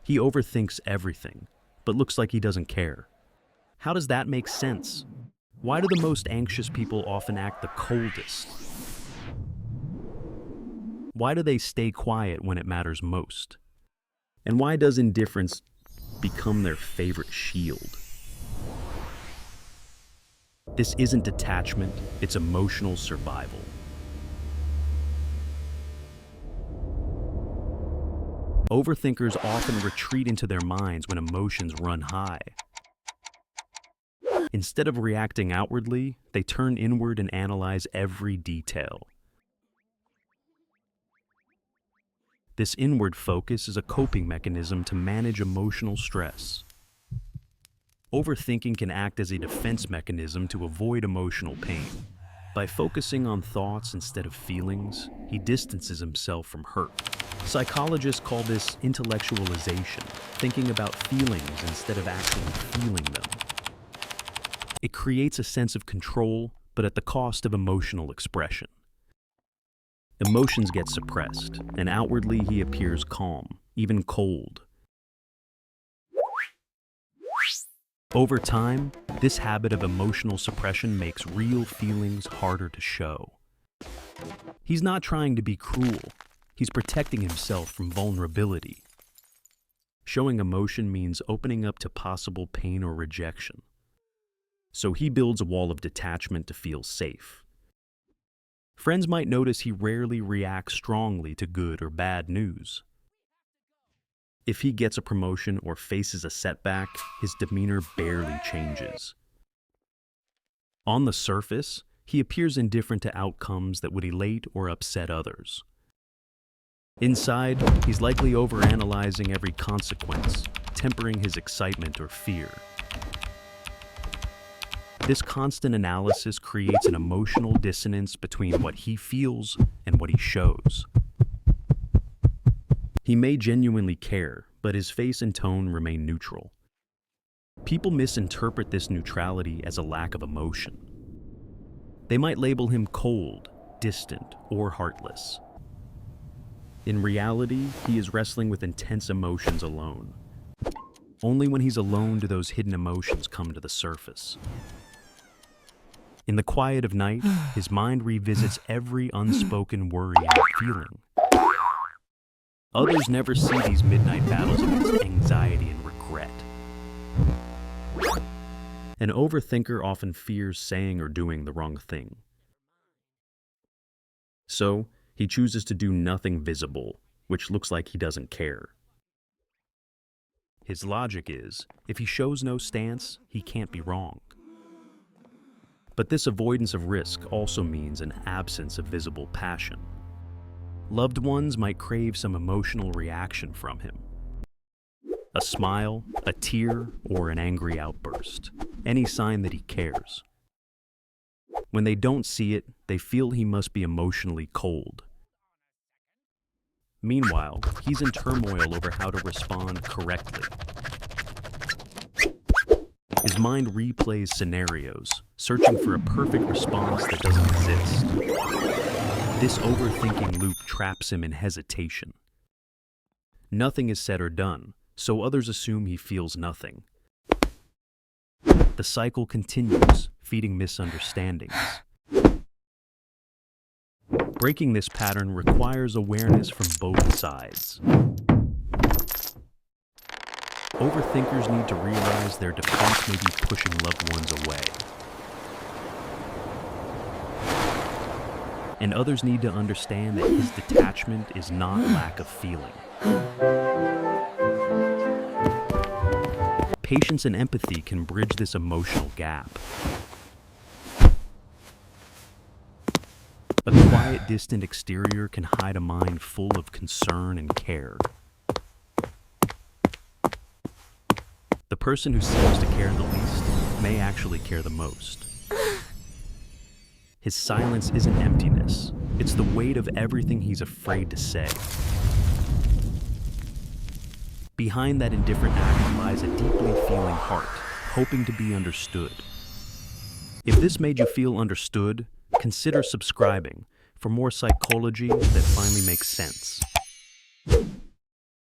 He overthinks everything, but looks like he doesn't care. How does that make sense? Why do the most anxious people often act the coldest? Why do they stay quiet when it matters most? And why does indifference become their favorite shield? This isn't detachment, it's emotional survival. Overthinkers often retreat into their minds when emotions run high. Instead of reacting outwardly, they turn inward and analyze every detail. This inward focus is a coping mechanism to manage emotional stress. Overthinking can act as a defense mechanism to avoid emotional pain. By focusing on thoughts instead of feelings, he distances himself from hurt. Psychologists call this intellectualization, thinking about feelings instead of actually feeling them. It creates a sense of control, but at the cost of emotional expression. Emotions get suppressed, and outwardly he appears calm, even cold. Over time, this habit of emotional suppression makes real feelings harder to show. He's not trying to be cruel. He's protecting himself from vulnerability. Showing emotion means opening up to possible pain or rejection. So he builds a wall of detachment to feel safe. Friends might notice he rarely reacts strongly to good or bad news. If he gets a promotion or faces a setback, his demeanor barely changes. On the surface, he appears indifferent to outcomes that would elate or upset others. Inside, he's likely overanalyzing every consequence, tempering his excitement or fear. This constant analysis creates an emotional dissonance between what he feels and what he shows. He may genuinely care, but his face and tone remain neutral. People misinterpret this neutrality as a lack of emotion. They might label him cold, distant, or heartless. In reality, he is wrestling with intense emotions alone. Only when he's alone do those hidden emotions come to the surface. In the quiet of night, his mind revisits every unspoken worry and feeling. Others never see these midnight battles against anxiety and regret. An overthinker often fears saying or doing the wrong thing. So, he chooses to do nothing visible, which looks like he doesn't care. His logic is, if he shows no stance, he can't be wrong. But this avoidance of risk also means an absence of visible passion. Loved ones might crave some emotional reaction from him. A smile, a tear, or an angry outburst. Any sign that he cares. When they don't see it, they feel he must be emotionally cold. Meanwhile, he's in turmoil over how to respond correctly. His mind replays scenarios, searching for a perfect response that doesn't exist. This overthinking loop traps him in hesitation. Nothing is said or done, so others assume he feels nothing. The cycle continues, feeding misunderstandings. Breaking this pattern requires awareness from both sides. Overthinkers need to realize their defense may be pushing loved ones away. And others need to understand that his detachment is not lack of feeling. Patience and empathy can bridge this emotional gap. A quiet, distant exterior can hide a mind full of concern and care. The person who seems to care the least may actually care the most. His silence isn't emptiness, it's the weight of everything he's afraid to say. Behind that indifferent act lies a deeply feeling heart, hoping to be understood. If this made you feel understood, consider subscribing for more psychology that finally makes sense.